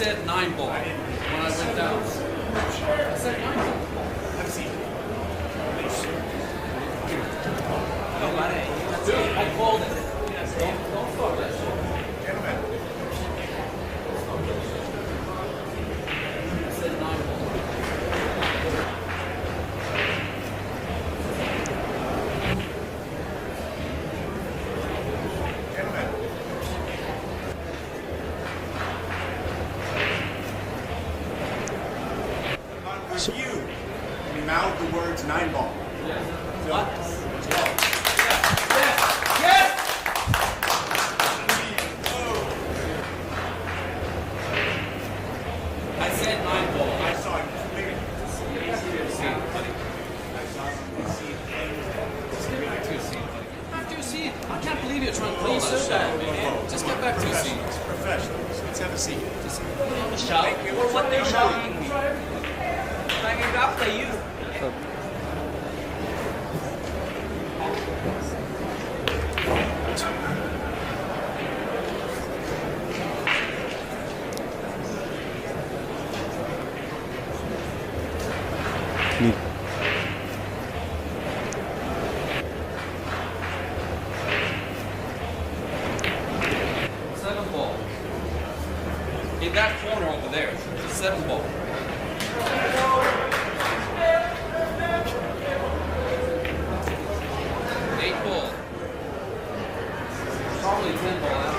said 9 ball when I went down. I said 9 ball. Have a seat. Dude, I called it. Don't fuck that shit. Gentlemen. I said 9 ball. Gentlemen. On review, we mouthed the words 9 ball. What? Let's go. Yes! I said 9 ball. I saw you. Just get back to your seat, buddy. Get back to your seat. I can't believe you're trying to pull that shit, man. Just get back to your seat. Professionals. Let's have a seat. Shout for what they're shouting me. Hanging after you. Seven ball. In that corner over there, it's a 7 ball. 8 ball. Probably 10 ball.